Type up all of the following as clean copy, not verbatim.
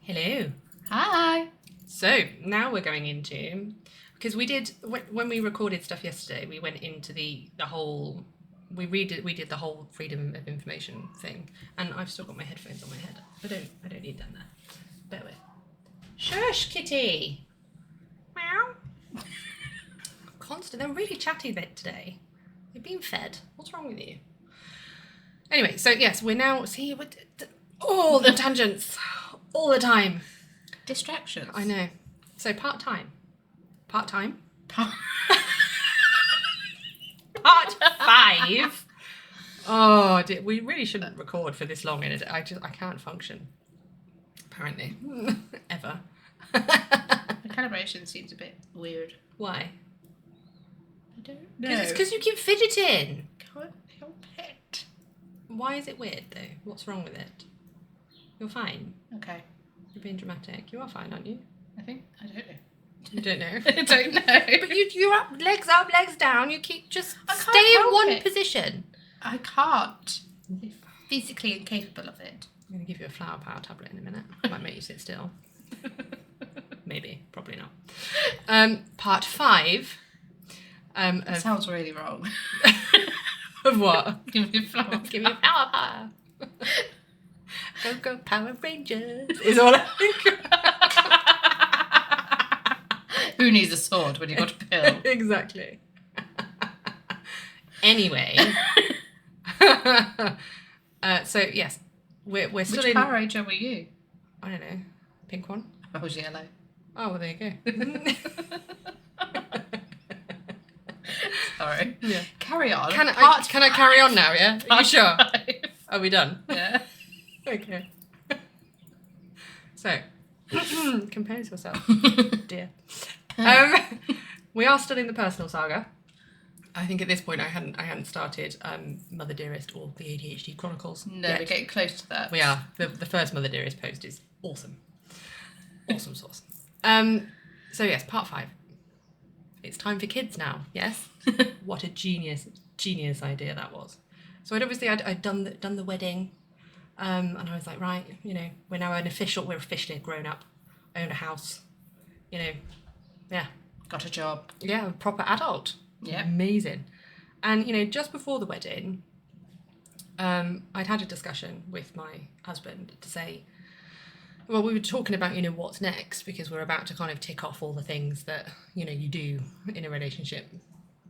Hello. Hi. So now we're going into, because we did when we recorded stuff yesterday, we went into the whole. We did the whole freedom of information thing, and I've still got my headphones on my head. I don't need them there. Bear with. Shush, kitty. Meow. Constant. They're really chatty bit today. You're being fed. What's wrong with you? Anyway, so yes, we're now all the tangents, all the time. Distractions. I know. So part-time. Part-time? Part 5. Oh, we really shouldn't record for this long in it. I can't function. Apparently. Ever. The calibration seems a bit weird. Why? I don't know. It's because you keep fidgeting. Can't help it. Why is it weird, though? What's wrong with it? You're fine. Okay. You're being dramatic. You are fine, aren't you? I think. I don't know. You don't know. I don't know. But you're up, legs down. You keep just stay in one position. I can't. I'm physically incapable of it. I'm going to give you a flower power tablet in a minute. Might make you sit still. Maybe. Probably not. Part 5. It sounds really wrong. Of what? Give me a flower. Give me flower power. Go Power Rangers is all I think. Who needs a sword when you've got a pill? Exactly. Anyway. So yes, we're still Which in. Power Ranger were you? I don't know. Pink one. I was yellow. Oh well, there you go. Sorry. Yeah. Carry on. Can I carry on now? Yeah. Are you sure? 5. Are we done? Yeah. Okay. So, compose yourself, dear. We are still in the personal saga. I think at this point I hadn't started Mother Dearest or the ADHD Chronicles. No, yet. we're getting close to that. We are. The first Mother Dearest post is awesome. Awesome sauce. So yes, part 5. It's time for kids now. Yes. What a genius idea that was. So I'd done the wedding. And I was like, right, we're now we're officially grown up, own a house, yeah. Got a job. Yeah, a proper adult. Yeah. Amazing. And, just before the wedding, I'd had a discussion with my husband to say, well, we were talking about, what's next, because we're about to kind of tick off all the things that, you do in a relationship,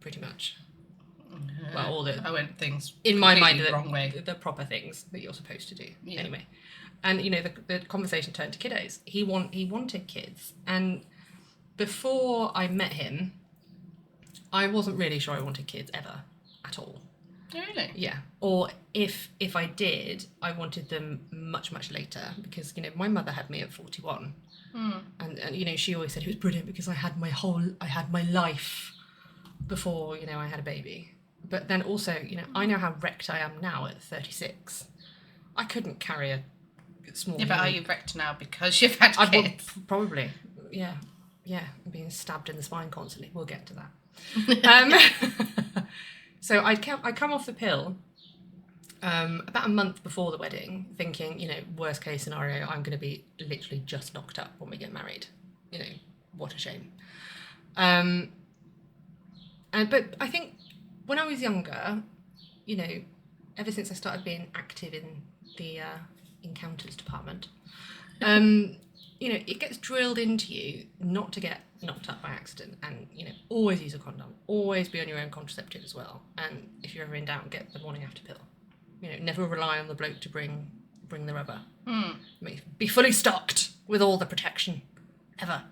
pretty much. Well, all the... I went things in my mind, the wrong way. The proper things that you're supposed to do. Yeah. Anyway. And, the conversation turned to kiddos. He wanted kids. And before I met him, I wasn't really sure I wanted kids ever at all. Really? Yeah. Or if I did, I wanted them much, much later because, my mother had me at 41. Mm. And she always said it was brilliant because I had my life before, I had a baby. But then also, I know how wrecked I am now at 36. I couldn't carry a small... Yeah, but are you wrecked now because you've had kids? Probably, yeah. Yeah, I'm being stabbed in the spine constantly. We'll get to that. So I come off the pill about a month before the wedding, thinking, worst case scenario, I'm going to be literally just knocked up when we get married. What a shame. But I think when I was younger, ever since I started being active in the encounters department, it gets drilled into you not to get knocked up by accident and, always use a condom, always be on your own contraceptive as well. And if you're ever in doubt, get the morning after pill. Never rely on the bloke to bring the rubber. Be fully stocked with all the protection ever.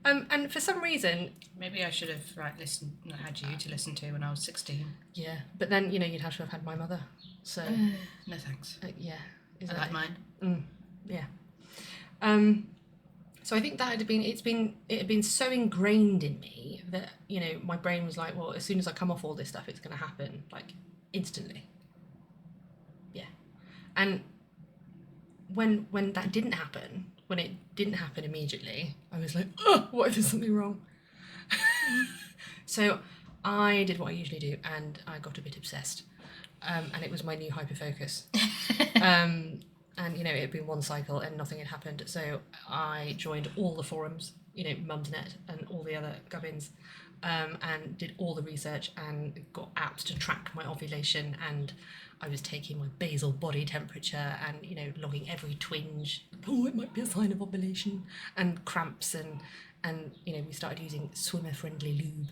And for some reason... Maybe I should have had you to listen to when I was 16. Yeah, but then, you'd have to have had my mother. So... no thanks. Yeah. I like mine. Yeah. So I think that it had been so ingrained in me that, my brain was like, well, as soon as I come off all this stuff, it's going to happen, like, instantly. Yeah. And when that didn't happen, when it didn't happen immediately, I was like, oh, what if there's something wrong? So I did what I usually do, and I got a bit obsessed. And it was my new hyperfocus. And and it had been one cycle and nothing had happened. So I joined all the forums, Mumsnet and all the other gubbins, and did all the research and got apps to track my ovulation, and I was taking my basal body temperature and logging every twinge. Oh, it might be a sign of ovulation, and cramps, and we started using swimmer friendly lube,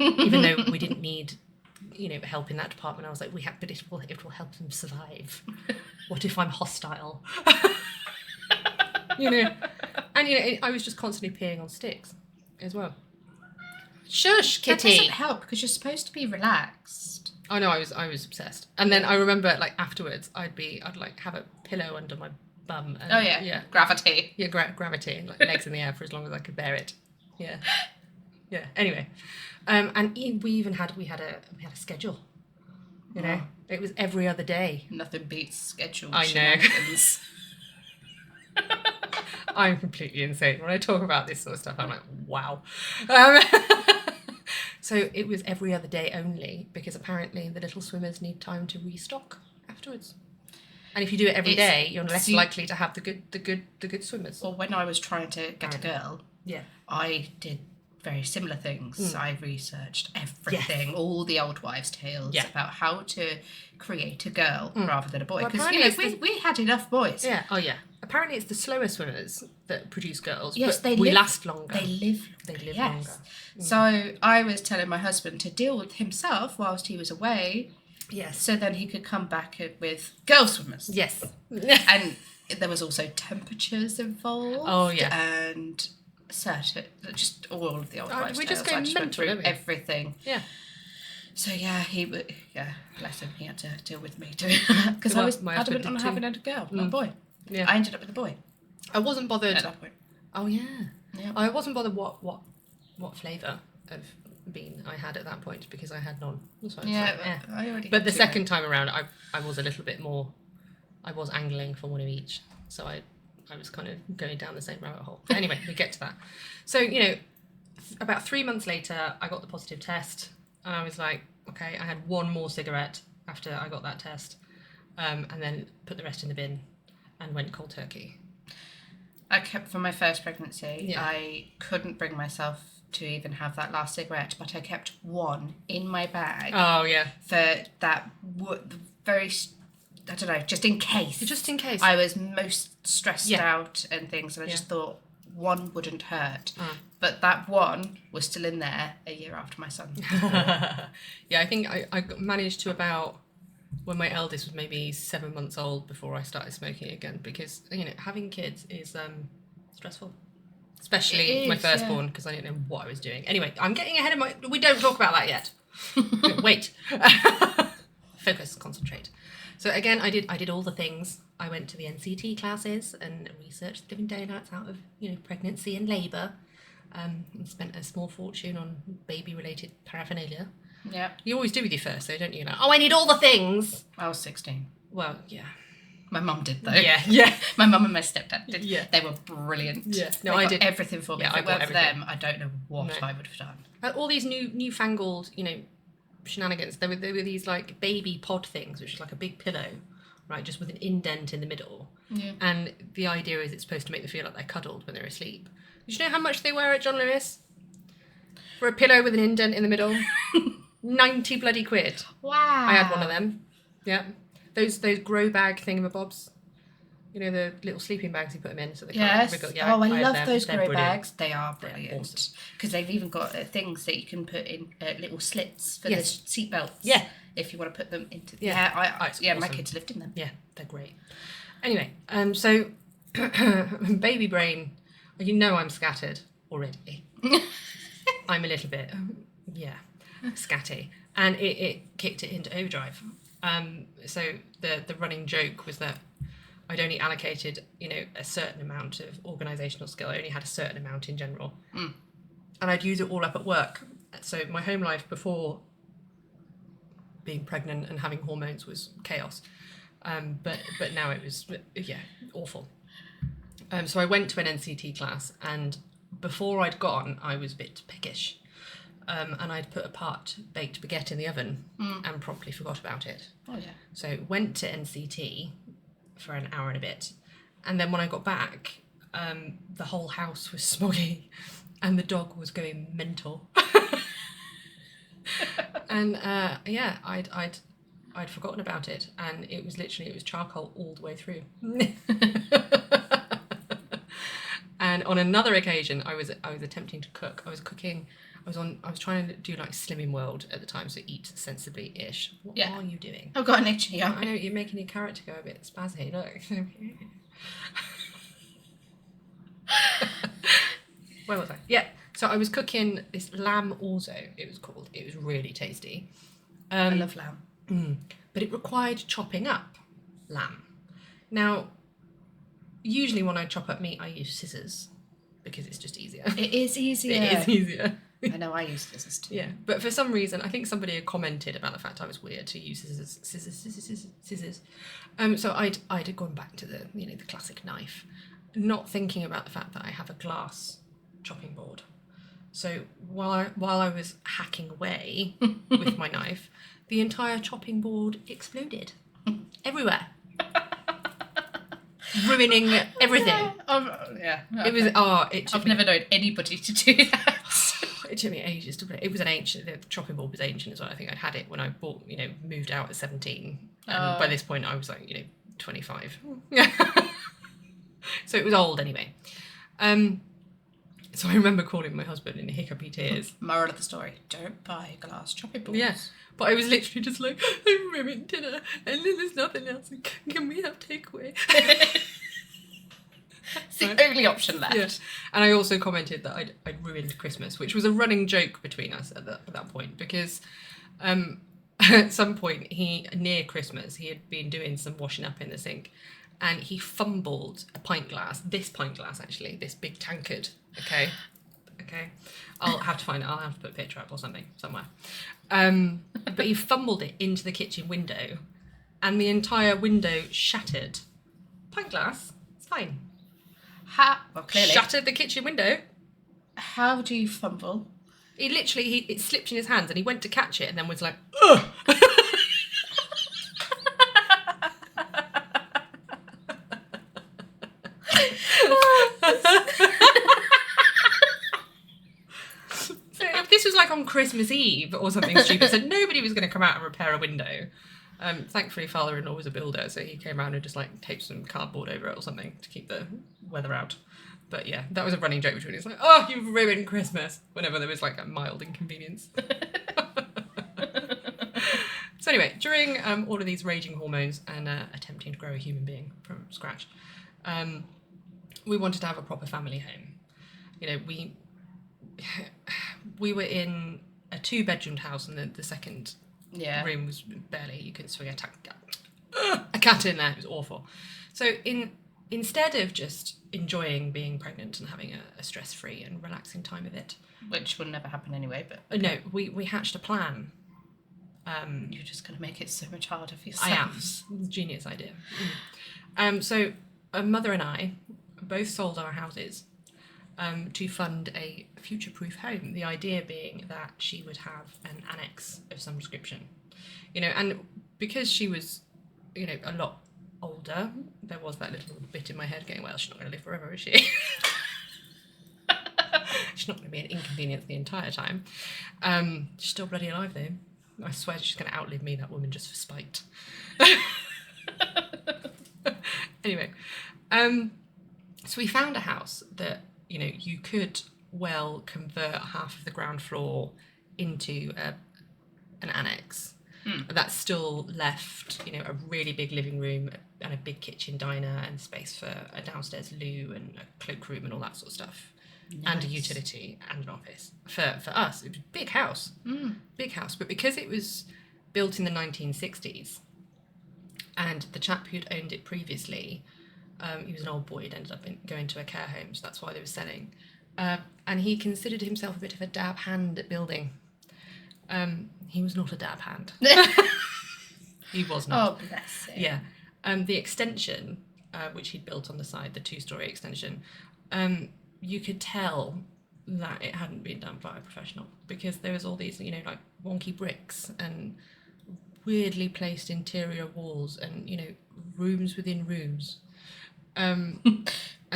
even though we didn't need help in that department. I was like, but it will help them survive. What if I'm hostile? And I was just constantly peeing on sticks as well. Shush, Kitty. That doesn't help help because you're supposed to be relaxed. Oh no, I was obsessed. And then I remember afterwards I'd have a pillow under my bum. And, yeah. Gravity. Yeah, gravity, legs in the air for as long as I could bear it. Yeah. Yeah. Anyway, and we had a schedule. It was every other day. Nothing beats schedule. I know. I'm completely insane when I talk about this sort of stuff. I'm like, wow. So it was every other day only, because apparently the little swimmers need time to restock afterwards. And if you do it every day, you're less likely to have the good swimmers. Well, when I was trying to get a girl, I did very similar things. I researched everything, all the old wives' tales about how to create a girl rather than a boy. Because we had enough boys. Yeah. Oh yeah. Apparently, it's the slower swimmers that produce girls. Yes, but we last longer. They live longer. So I was telling my husband to deal with himself whilst he was away. Yes. So then he could come back with girl swimmers. Yes. And there was also temperatures involved. Oh yeah. And certain, just all of the old wives' we just tales. go mental, don't we? Everything. Yeah. So he would. Yeah, bless him. He had to deal with me too, because I was adamant on having a girl, not a boy. Yeah. I ended up with a boy. I wasn't bothered at that point. Oh yeah. Yeah. I wasn't bothered what flavour of bean I had at that point, because I had none. So I already. But the second time around, I was a little bit more. I was angling for one of each, so I was kind of going down the same rabbit hole. But anyway, we get to that. So about 3 months later, I got the positive test, and I was like, okay, I had one more cigarette after I got that test, and then put the rest in the bin, and went cold turkey. I kept, for my first pregnancy, I couldn't bring myself to even have that last cigarette, but I kept one in my bag. Oh, yeah. For that very, I don't know, just in case. Just in case. I was most stressed out and things, and I just thought one wouldn't hurt. But that one was still in there a year after my son. Yeah, I think I managed to about... when my eldest was maybe 7 months old before I started smoking again, because having kids is stressful, especially my firstborn, because I didn't know what I was doing. Anyway, I'm getting ahead of we don't talk about that yet. Wait. Focus, concentrate. So again, I did all the things. I went to the NCT classes and researched the living daylights out of pregnancy and labour, and spent a small fortune on baby related paraphernalia. Yeah. You always do with your first, though, don't you? Like, oh, I need all the things. I was 16. Well, yeah. My mum did, though. Yeah. My mum and my stepdad did. Yeah. They were brilliant. Yeah. No, I did everything for me. Yeah, if it weren't for them, I don't know what I would have done. All these newfangled, shenanigans. There were these like baby pod things, which is like a big pillow, right, just with an indent in the middle. Yeah. And the idea is it's supposed to make them feel like they're cuddled when they're asleep. Did you know how much they were at John Lewis? For a pillow with an indent in the middle? 90 bloody quid. Wow. I had one of them. Yeah. Those grow bag thingamabobs. The little sleeping bags you put them in so they can't wriggle. Yeah, I love those grow bags. They are brilliant. Awesome. Because they've even got things that you can put in little slits for the seat belts. Yeah. If you want to put them into... awesome. My kids lived in them. Yeah, they're great. Anyway, so baby brain, I'm scattered already. I'm a little bit, scatty. And it kicked it into overdrive. So the running joke was that I'd only allocated, a certain amount of organisational skill. I only had a certain amount in general. And I'd use it all up at work. So my home life before being pregnant and having hormones was chaos. But now it was, awful. So I went to an NCT class, and before I'd gone, I was a bit peckish. And I'd put a part baked baguette in the oven and promptly forgot about it. Oh, yeah. So went to NCT, for an hour and a bit. And then when I got back, the whole house was smoggy and the dog was going mental. And I'd forgotten about it, and it was charcoal all the way through. And on another occasion, I was attempting to cook. I was trying to do like Slimming World at the time, so eat sensibly-ish. What are you doing? I've got an itchy eye. I know, you're making your character go a bit spazzy. Look. Where was I? Yeah. So I was cooking this lamb orzo, it was called. It was really tasty. I love lamb. But it required chopping up lamb. Now, usually when I chop up meat, I use scissors because it's just easier. It is easier. It is easier. I know, I use scissors too. Yeah, but for some reason, I think somebody had commented about the fact I was weird to use scissors. So I'd gone back to the classic knife, not thinking about the fact that I have a glass chopping board. So while I was hacking away with my knife, the entire chopping board exploded everywhere, ruining everything. Yeah. It was. I've never known anybody to do that. It took me ages to put it. It was an ancient. The chopping board was ancient as well. I think I'd had it when I moved out at 17, and by this point I was 25. So it was old anyway. So I remember calling my husband in hiccupy tears. Moral of the story: don't buy glass chopping boards. Yeah, but I was literally just like, I'm ruining dinner, and then there's nothing else. Can we have takeaway? It's the only option left. Yeah. And I also commented that I'd ruined Christmas, which was a running joke between us at that point, because at some point near Christmas he had been doing some washing up in the sink, and he fumbled a pint glass. This pint glass, actually, this big tankard. Okay. I'll have to find it. I'll have to put a picture up or something somewhere. But he fumbled it into the kitchen window, and the entire window shattered. Pint glass, it's fine. Clearly. Shattered the kitchen window. How do you fumble? He literally, it slipped in his hands, and he went to catch it, and then was like, ugh. So if this was like on Christmas Eve or something stupid, so nobody was going to come out and repair a window. Thankfully, father-in-law was a builder, so he came around and just taped some cardboard over it or something to keep the weather out. But yeah, that was a running joke between us. Like, oh, you've ruined Christmas, whenever there was a mild inconvenience. So anyway, during all of these raging hormones and attempting to grow a human being from scratch, we wanted to have a proper family home. We were in a 2-bedroomed house, and the second room was barely, you couldn't swing a cat in there. It was awful. So instead of just enjoying being pregnant and having a stress-free and relaxing time of it, which would never happen anyway, but no, we hatched a plan. You're just going to make it so much harder for yourself. I am. Genius idea. So a mother and I both sold our houses to fund a future-proof home. The idea being that she would have an annex of some description, and because she was, a lot older, there was that little bit in my head going, well, she's not going to live forever, is she? She's not going to be an inconvenience the entire time. She's still bloody alive, though. I swear she's going to outlive me, that woman, just for spite. Anyway, so we found a house that, you could well convert half of the ground floor into an annex. That's still left, a really big living room and a big kitchen diner and space for a downstairs loo and a cloakroom and all that sort of stuff. Nice. And a utility and an office. For us, it was a big house. Big house. But because it was built in the 1960s, and the chap who'd owned it previously, he was an old boy, he'd ended up going to a care home, so that's why they were selling. And he considered himself a bit of a dab hand at building. He was not a dab hand. He was not. Oh, bless him. Yeah. The extension, which he'd built on the side, the 2-story extension, you could tell that it hadn't been done by a professional, because there was all these, wonky bricks and weirdly placed interior walls and, rooms within rooms. And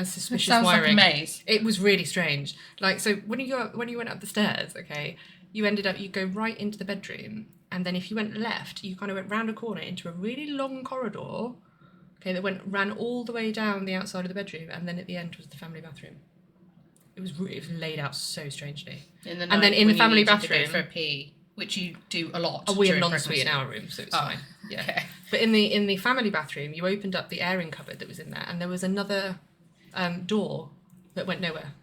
suspicious Sounds wiring. like a maze. It was really strange. Like, so when you went up the stairs, okay, you go right into the bedroom, and then if you went left, you kind of went round a corner into a really long corridor, okay, that ran all the way down the outside of the bedroom, and then at the end was the family bathroom. It was laid out so strangely. In the night, and then in the family bathroom to go for a pee, which you do a lot. We have an ensuite in our room, so it's fine. Yeah. Okay. But in the family bathroom, you opened up the airing cupboard that was in there, and there was another door that went nowhere.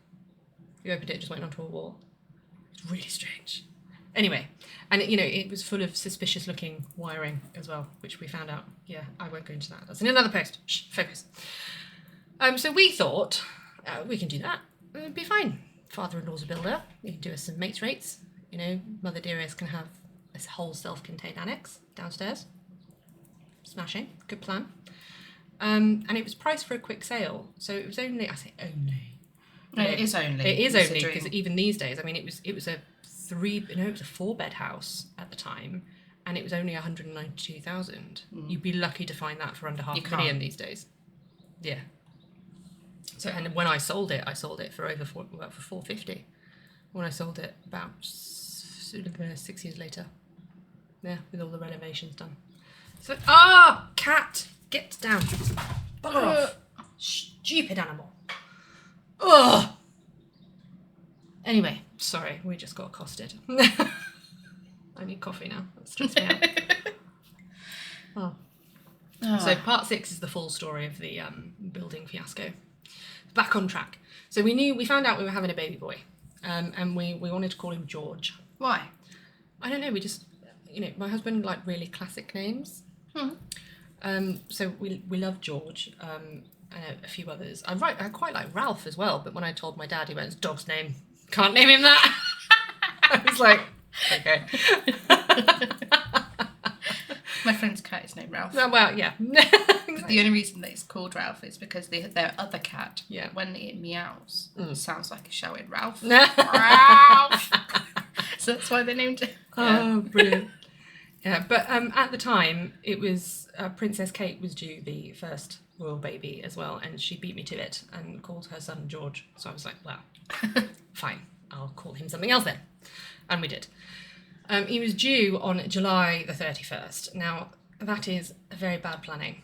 You opened it, it just went onto a wall. It's really strange. Anyway, and it was full of suspicious looking wiring as well, which we found out. Yeah, I won't go into that. That's in another post. Shh, focus. So we thought we can do that. It'd be fine. Father-in-law's a builder. You can do us some mates rates. Mother Dearest can have this whole self-contained annex downstairs. Smashing. Good plan. And it was priced for a quick sale. So it was only, I say only. No, it is only. It is only, because even these days, I mean, it was a 4-bed house at the time, and it was only 192,000. You'd be lucky to find that for under $500,000 these days. Yeah. So, and when I sold it for over for 450. When I sold it about 6 years later. Yeah, with all the renovations done. So, cat, get down. Bugger off. Stupid animal. Ugh. Anyway, sorry, we just got accosted. I need coffee now. That stressed me out. So part 6 is the full story of the building fiasco. Back on track. So we found out we were having a baby boy, and we wanted to call him George. Why? I don't know. We just, my husband liked really classic names. So we love George, and a few others. I quite like Ralph as well, but when I told my dad, he went, "It's dog's name. Can't name him that." I was like, okay. My friend's cat is named Ralph. Well, yeah. The only reason that it's called Ralph is because their other cat, yeah, when it meows, sounds like a shouting Ralph. Ralph! So that's why they named it. Oh, brilliant. Yeah, but at the time, it was Princess Kate was due the first royal baby as well, and she beat me to it and called her son George. So I was like, well, fine, I'll call him something else then. And we did. He was due on July the 31st. Now, that is very bad planning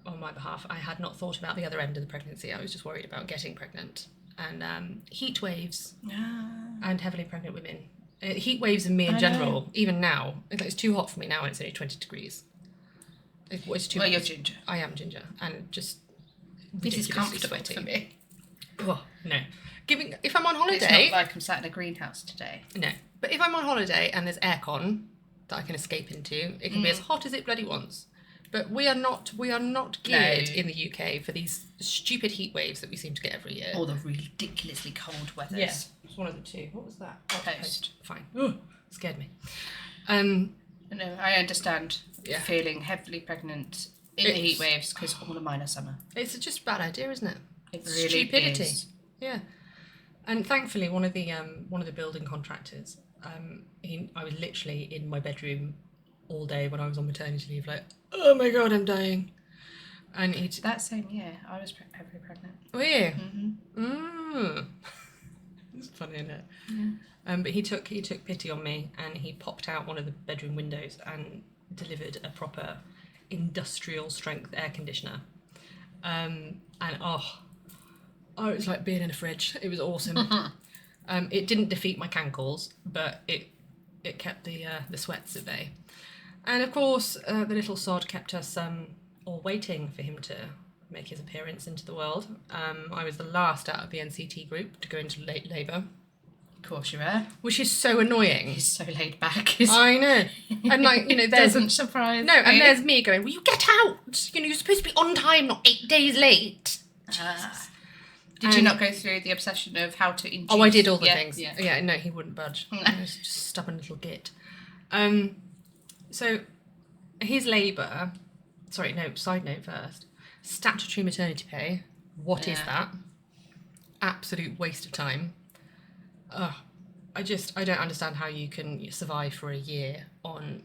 on my behalf. I had not thought about the other end of the pregnancy. I was just worried about getting pregnant. And heat waves and heavily pregnant women. Heat waves and me in general, even now. It's too hot for me now and it's only 20 degrees. It's too hot. You're ginger. I am ginger. And just It is comfortable sweaty. for me. Oh, no. If I'm on holiday... It's not like I'm sat in a greenhouse today. No. But if I'm on holiday and there's aircon that I can escape into, it can be as hot as it bloody wants. But we are not geared in the UK for these stupid heat waves that we seem to get every year. Or the ridiculously cold weathers. Yeah, it's one of the two. What was that? Post. Fine. Ugh, scared me. No, I understand feeling heavily pregnant in the heat waves because all of mine are summer. It's just a bad idea, isn't it? It really Stupidity. is. Yeah. And thankfully, one of the building contractors, I was literally in my bedroom all day when I was on maternity leave, like, oh my god, I'm dying. And that same year, I was heavily pregnant. Were you? Mm-hmm. It's funny, isn't it? Yeah. But he took pity on me, and he popped out one of the bedroom windows and delivered a proper industrial strength air conditioner. And it was like being in a fridge. It was awesome. It didn't defeat my cankles, but it kept the sweats at bay. And of course, the little sod kept us all waiting for him to make his appearance into the world. I was the last out of the NCT group to go into late labour. Of course you were. Which is so annoying. He's so laid back. I know. And there's... Doesn't surprise me. And there's me going, will you get out? You're supposed to be on time, not 8 days late. Did you not go through the obsession of how to induce? Oh, I did all the things. Yeah. Yeah, no, he wouldn't budge. He was just a stubborn little git. So his labour... Sorry, no, side note first. Statutory maternity pay. What is that? Absolute waste of time. I don't understand how you can survive for a year on,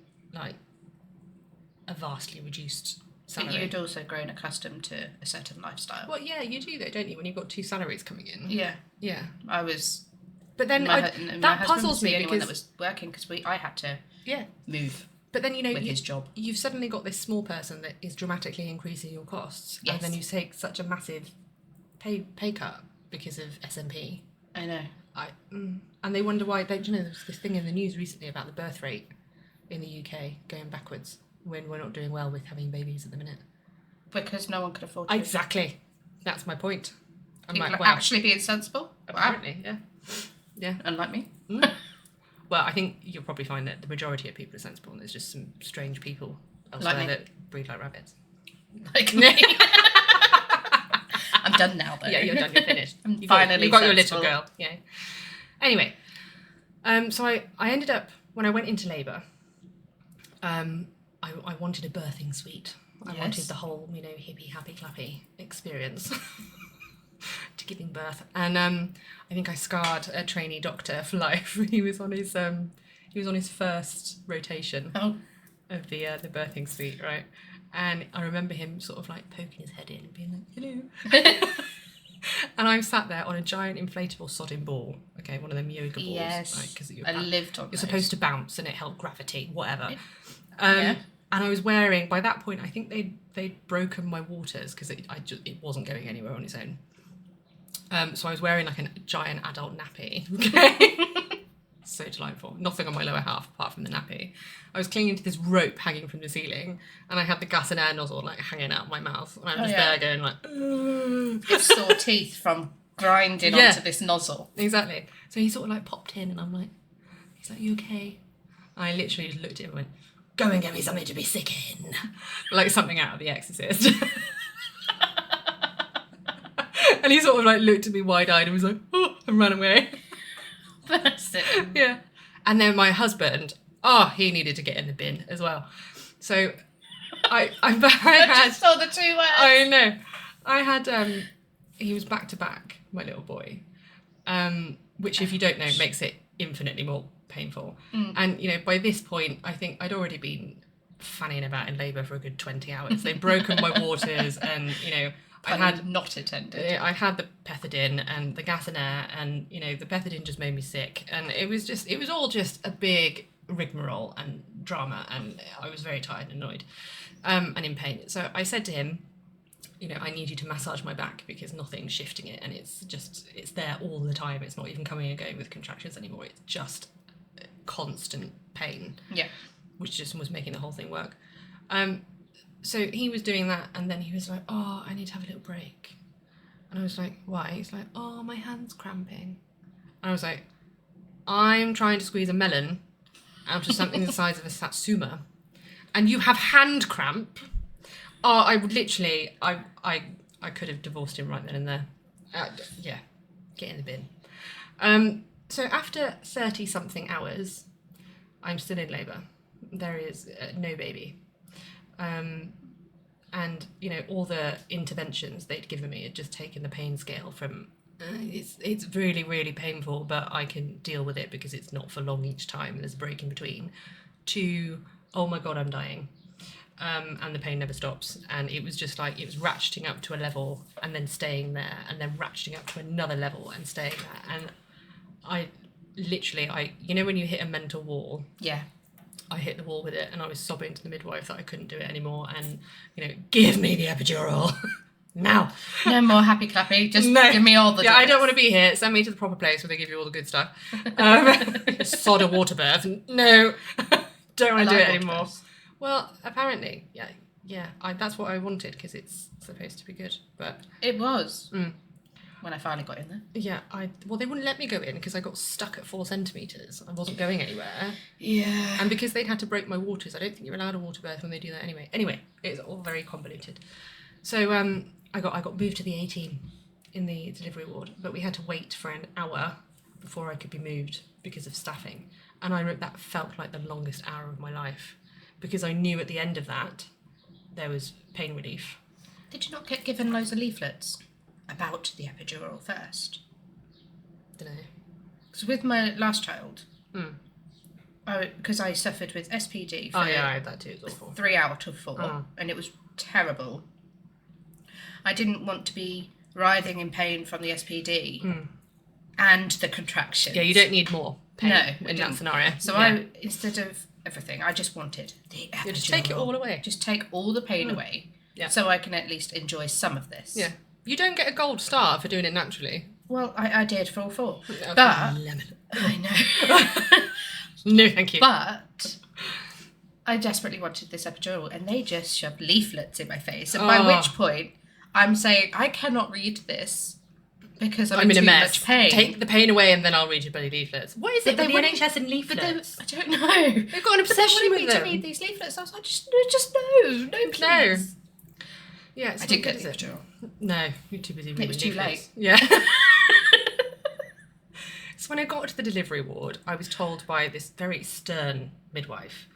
a vastly reduced salary. But you'd also grown accustomed to a certain lifestyle. Well, yeah, you do though, don't you? When you've got 2 salaries coming in. Yeah. Yeah. I was. But then that puzzles me because that was working because I had to. Yeah. Move. But then with his job, you've suddenly got this small person that is dramatically increasing your costs, and then you take such a massive pay cut because of SMP. I know. And they wonder why. There was this thing in the news recently about the birth rate in the UK going backwards when we're not doing well with having babies at the minute. Because no one could afford to. Exactly. That's my point. People are actually being sensible. Apparently, wow. Yeah. Unlike me. Well, I think you'll probably find that the majority of people are sensible, and there's just some strange people elsewhere that breed like rabbits. Like me. I'm done now, though. Yeah, you're done. You're finished. You've got your little girl. Yeah. Anyway, so I ended up, when I went into labour, I wanted a birthing suite. I wanted the whole, hippie, happy, clappy experience to giving birth. And I think I scarred a trainee doctor for life. He was on his first rotation of the birthing suite, right? And I remember him sort of like poking his head in and being like, hello. And I'm sat there on a giant inflatable sodding ball, okay, one of them yoga balls. Yes, right, 'cause I lived on You're those. supposed to bounce and it helped gravity, whatever. And I was wearing, by that point, I think they'd broken my waters because it wasn't going anywhere on its own. So I was wearing like a giant adult nappy. Okay. So delightful. Nothing on my lower half apart from the nappy. I was clinging to this rope hanging from the ceiling, and I had the gas and air nozzle like hanging out of my mouth, and I'm just there going like, ugh. It's sore teeth from grinding onto this nozzle. Exactly. So he sort of like popped in, and I'm like, he's like, you okay? And I literally just looked at him and went, go and get me something to be sick in. Like something out of The Exorcist. And he sort of like looked at me wide-eyed and was like, oh, and ran away. That's it. Yeah. And then my husband, he needed to get in the bin as well. So I just saw the 2 words. I know. I had, he was back to back, my little boy, which if you don't know, makes it infinitely more painful. And, by this point, I think I'd already been fanning about in labour for a good 20 hours. They'd broken my waters and, I had not attended. I had the pethidine and the gas and air, and the pethidine just made me sick, and it was all just a big rigmarole and drama, and I was very tired and annoyed, and in pain. So I said to him, I need you to massage my back because nothing's shifting it, and it's there all the time. It's not even coming and going with contractions anymore. It's just constant pain. Yeah, which just was making the whole thing work. So he was doing that, and then he was like, I need to have a little break. And I was like, why? He's like, my hand's cramping. And I was like, I'm trying to squeeze a melon out of something the size of a satsuma, and you have hand cramp? I would literally, I could have divorced him right then and there. Get in the bin. So after 30-something hours, I'm still in labour. There is no baby. And all the interventions they'd given me had just taken the pain scale from it's really, really painful, but I can deal with it because it's not for long each time, there's a break in between, to oh my god, I'm dying, and the pain never stops. And it was just like, it was ratcheting up to a level and then staying there, and then ratcheting up to another level and staying there. And I literally, when you hit a mental wall, I hit the wall with it, and I was sobbing to the midwife that I couldn't do it anymore, and, give me the epidural. Now. No more happy clappy, just give me all the I don't want to be here. Send me to the proper place where they give you all the good stuff. Sod a water birth. No, don't want to do it anymore. Well, apparently, that's what I wanted, because it's supposed to be good, but... It was. When I finally got in there. Yeah, they wouldn't let me go in because I got stuck at 4 centimetres. I wasn't going anywhere. Yeah. And because they'd had to break my waters, I don't think you're allowed a water birth when they do that anyway. Anyway, it's all very convoluted. So I got moved to the 18 in the delivery ward, but we had to wait for an hour before I could be moved because of staffing. And that felt like the longest hour of my life, because I knew at the end of that there was pain relief. Did you not get given loads of leaflets about the epidural first? Don't know. Because with my last child, because I suffered with SPD for I had that too. It was awful. 3 out of 4, and it was terrible. I didn't want to be writhing in pain from the SPD and the contractions. Yeah, you don't need more pain in that scenario. So I, instead of everything, I just wanted the epidural. Just take it all away. Just take all the pain away, so I can at least enjoy some of this. Yeah. You don't get a gold star for doing it naturally. Well, I did for all 4. Okay. But Lemon. I know. No, thank you. But I desperately wanted this epidural, and they just shoved leaflets in my face. And by which point, I'm saying, I cannot read this because I'm in too much pain. Take the pain away, and then I'll read your bloody leaflets. What is it with the NHS and leaflets? I don't know. They've got an obsession with them. To read these leaflets. I was like, just no, please. No. Yeah, I didn't get the epidural. No, you're too busy reading. It was too late. Yeah. So when I got to the delivery ward, I was told by this very stern midwife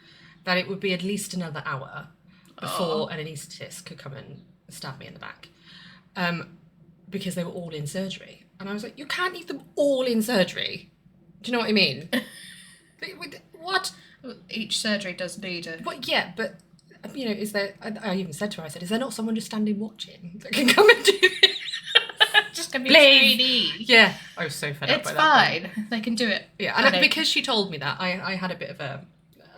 that it would be at least another hour before an anaesthetist could come and stab me in the back, because they were all in surgery. And I was like, you can't leave them all in surgery. Do you know what I mean? What? Each surgery does need a... Well, yeah, but, you know, is there... I even said to her, I said, is there not someone just standing watching that can come and do this? Just gonna be 3D. Yeah, I was so fed up by that. It's fine. They can do it. Yeah, and because she told me that, I had a bit of a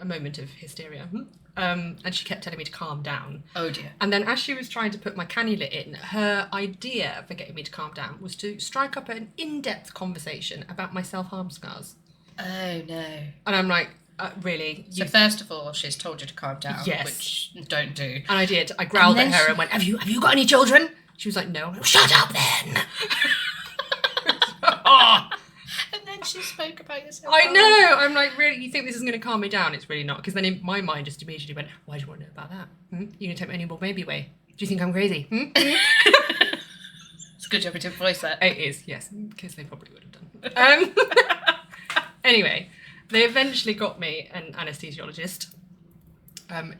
moment of hysteria. And she kept telling me to calm down. Oh dear. And then as she was trying to put my cannula in, her idea for getting me to calm down was to strike up an in-depth conversation about my self-harm scars. Oh no. And I'm like, really? So first of all, she's told you to calm down, yes. which don't do. And I did. I growled at her and went, have you got any children? She was like, no. Shut up then. And then she spoke about yourself. I know. I'm like, really? You think this is going to calm me down? It's really not. Because then in my mind just immediately went, why do you want to know about that? You going to take my newborn baby away? Do you think I'm crazy? It's a good job you didn't voice that. It is, yes. Because they probably would have done. Anyway, they eventually got me an anaesthesiologist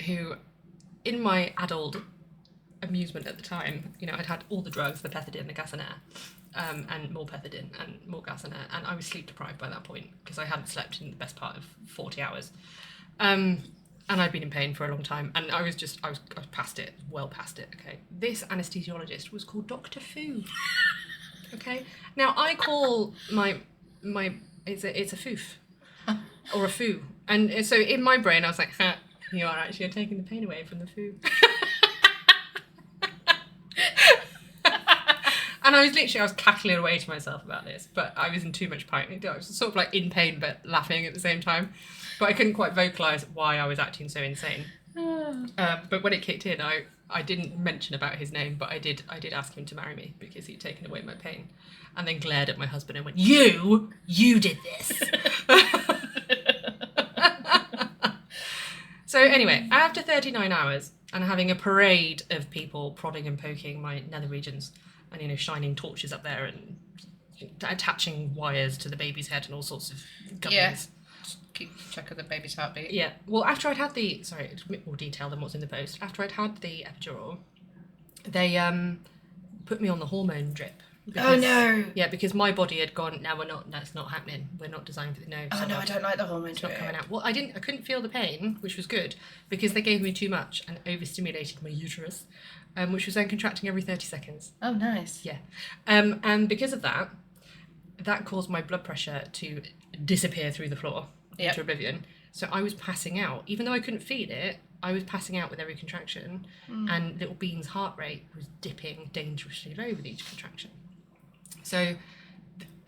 who, in my adult amusement at the time, you know, I'd had all the drugs, the pethidine, the gas and air, and more pethidine and more gas and air, and I was sleep deprived by that point because I hadn't slept in the best part of 40 hours. And I'd been in pain for a long time, and I was past it, well past it, okay? This anaesthesiologist was called Dr. Foo, okay? Now, I call my it's a foof, or a foo, and so in my brain I was like, you are actually taking the pain away from the foo. And I was cackling away to myself about this, but I was in too much pain. I was sort of like in pain, but laughing at the same time. But I couldn't quite vocalise why I was acting so insane. But when it kicked in, I didn't mention about his name, but I did ask him to marry me because he'd taken away my pain. And then glared at my husband and went, you did this. So anyway, after 39 hours and having a parade of people prodding and poking my nether regions, and, you know, shining torches up there and attaching wires to the baby's head and all sorts of gubbins. Yeah. Just keep check of the baby's heartbeat. Yeah. Well, after I'd had it's a bit more detail than what's in the post. After I'd had the epidural, they put me on the hormone drip. Because, oh no. Yeah, because my body had gone, that's not happening. We're not designed for it. No. Oh no, I don't like the hormone drip. Not coming out. Well, I couldn't feel the pain, which was good, because they gave me too much and overstimulated my uterus. Which was then contracting every 30 seconds. Oh, nice. Yeah. And because of that caused my blood pressure to disappear through the floor into oblivion. So I was passing out. Even though I couldn't feel it, I was passing out with every contraction. And little Bean's heart rate was dipping dangerously low with each contraction. So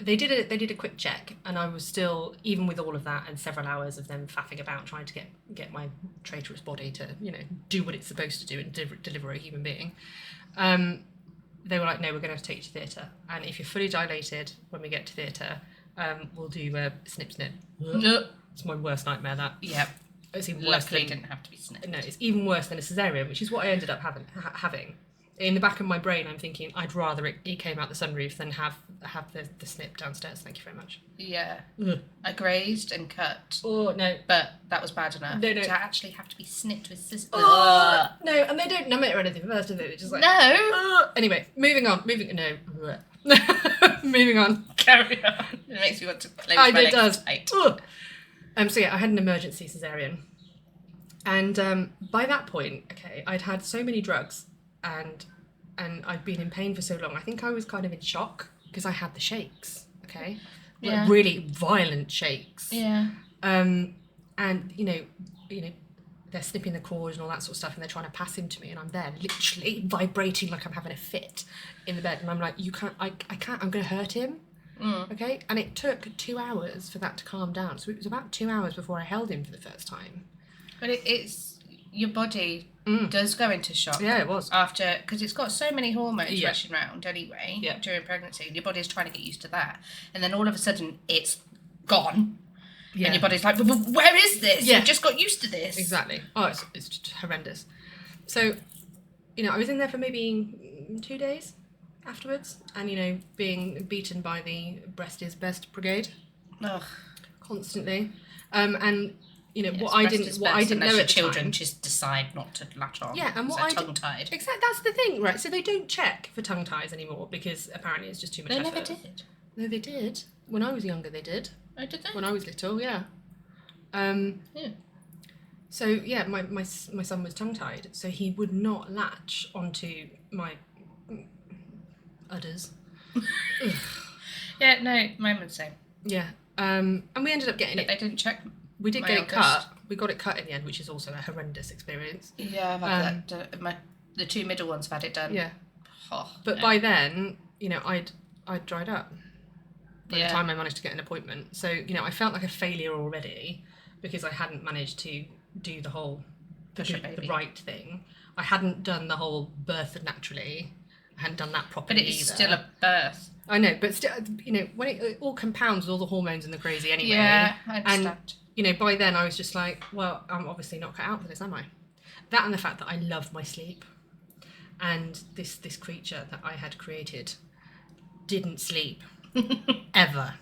they did a quick check, and I was still, even with all of that and several hours of them faffing about trying to get my traitorous body to, you know, do what it's supposed to do and deliver a human being, they were like, no, we're going to have to take you to theatre, and if you're fully dilated when we get to theatre, we'll do a snip. It's my worst nightmare, that. Yep. It's even worse. Luckily, didn't have to be snipped. No, it's even worse than a cesarean, which is what I ended up having. In the back of my brain, I'm thinking I'd rather it came out the sunroof than have the snip downstairs. Thank you very much. Yeah. I grazed and cut. Oh, no. But that was bad enough. No. To actually have to be snipped with scissors. Oh, no, and they don't numb it or anything first, do they? They're just like... No. Anyway, moving on. Moving on. Carry on. It makes me want to close my legs tight. So yeah, I had an emergency cesarean. And by that point, okay, I'd had so many drugs and I'd been in pain for so long. I think I was kind of in shock because I had the shakes, okay? Yeah. Like really violent shakes. Yeah. And, you know, they're snipping the cord and all that sort of stuff and they're trying to pass him to me and I'm there literally vibrating like I'm having a fit in the bed and I'm like, I can't, I'm going to hurt him. Okay? And it took 2 hours for that to calm down. So it was about 2 hours before I held him for the first time. But it's your body does go into shock. Yeah, it was. After, because it's got so many hormones rushing around anyway during pregnancy. And your body's trying to get used to that. And then all of a sudden it's gone. Yeah. And your body's like, where is this? Yeah. You've just got used to this. Exactly. Oh, it's just horrendous. So, you know, I was in there for maybe 2 days afterwards and, you know, being beaten by the breast is best brigade. Ugh. Constantly. And, you know, what I didn't know at the children time, just decide not to latch on. Yeah, and what I tongue-tied. Exactly, that's the thing, right? So they don't check for tongue ties anymore because apparently it's just too much effort. They never did. No, they did. When I was younger, they did. Oh, did they? When I was little, yeah. So yeah, my son was tongue tied, so he would not latch onto my udders. Yeah, no, mine was the same. Yeah, and we ended up getting but it. They didn't check. We did get it cut. We got it cut in the end, which is also a horrendous experience. Yeah, I've had the 2 middle ones have had it done. Yeah, but by then, you know, I'd dried up. By the time I managed to get an appointment, so you know, I felt like a failure already because I hadn't managed to do the whole the right thing. I hadn't done the whole birth naturally. I hadn't done that properly. But it's either. still a birth. I know, but still, you know, when it all compounds with all the hormones and the crazy anyway. Yeah, I understand. And you know, by then I was just like, well, I'm obviously not cut out for this, am I? That and the fact that I love my sleep, and this creature that I had created didn't sleep ever.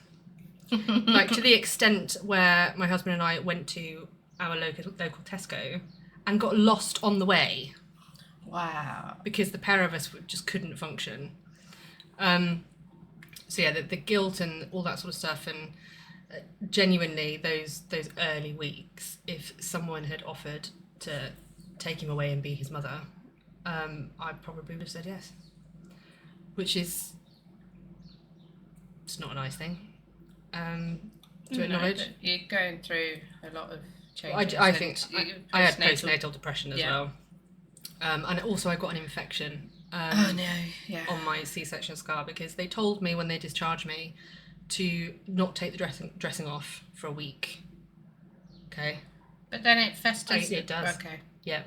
Like to the extent where my husband and I went to our local Tesco and got lost on the way. Wow. Because the pair of us just couldn't function. So yeah, the guilt and all that sort of stuff, and genuinely those early weeks, if someone had offered to take him away and be his mother, I probably would have said yes. Which is, it's not a nice thing to acknowledge. You're going through a lot of changes. I think I had postnatal depression as well. And also I got an infection on my C-section scar because they told me when they discharged me to not take the dressing off for a week. Okay. But then it festers. It does. Okay. Yeah.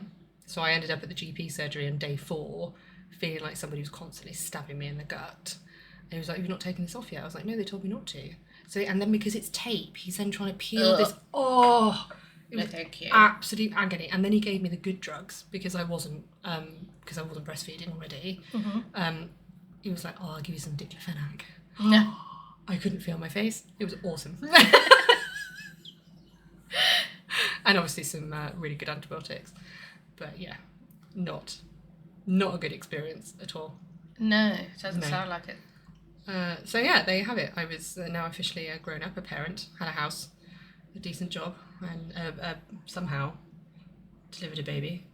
So I ended up at the GP surgery on day 4 feeling like somebody was constantly stabbing me in the gut. And he was like, "You've not taken this off yet?" I was like, "No, they told me not to." So, and then because it's tape, he's then trying to peel this. Oh, it was absolute agony. And then he gave me the good drugs because I wasn't breastfeeding already. Mm-hmm. He was like, "Oh, I'll give you some diclofenac." No. I couldn't feel my face. It was awesome. And obviously some really good antibiotics. But yeah, not a good experience at all. No, it doesn't sound like it. So yeah, there you have it. I was now officially a grown-up, a parent, had a house, a decent job, and somehow delivered a baby,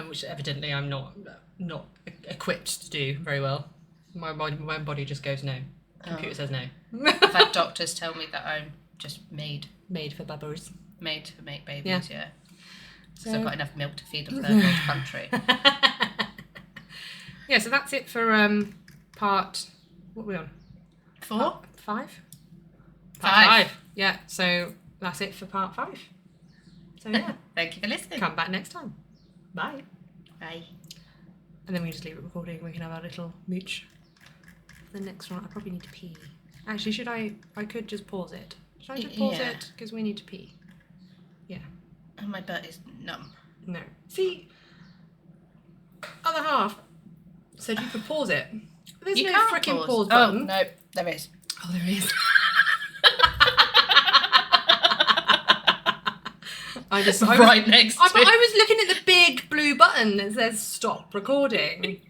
which evidently I'm not equipped to do very well. My body just goes no. Computer says no. I've had doctors tell me that I'm just made for babbers. Made to make babies, yeah. So I've got enough milk to feed a third world country. Yeah, so that's it for part. What are we on? 4? Part 5? Part 5. Yeah, so that's it for part 5. So yeah. Thank you for listening. Come back next time. Bye. Bye. And then we just leave it recording and we can have our little mooch. The next one, I probably need to pee. Actually, I could just pause it. Should I just pause it? Because we need to pee. Yeah. And my butt is numb. No. See, other half said you could pause it. There's no freaking pause button. Oh, no, there is. Oh, there is. I was looking at the big blue button that says stop recording.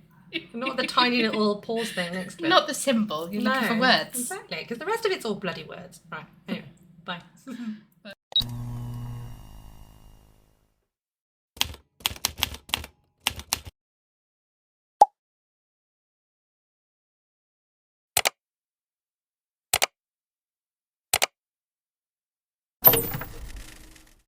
Not the tiny little pause thing next to it. Not the symbol. You're looking for words. Exactly, because the rest of it's all bloody words. Right, anyway, bye.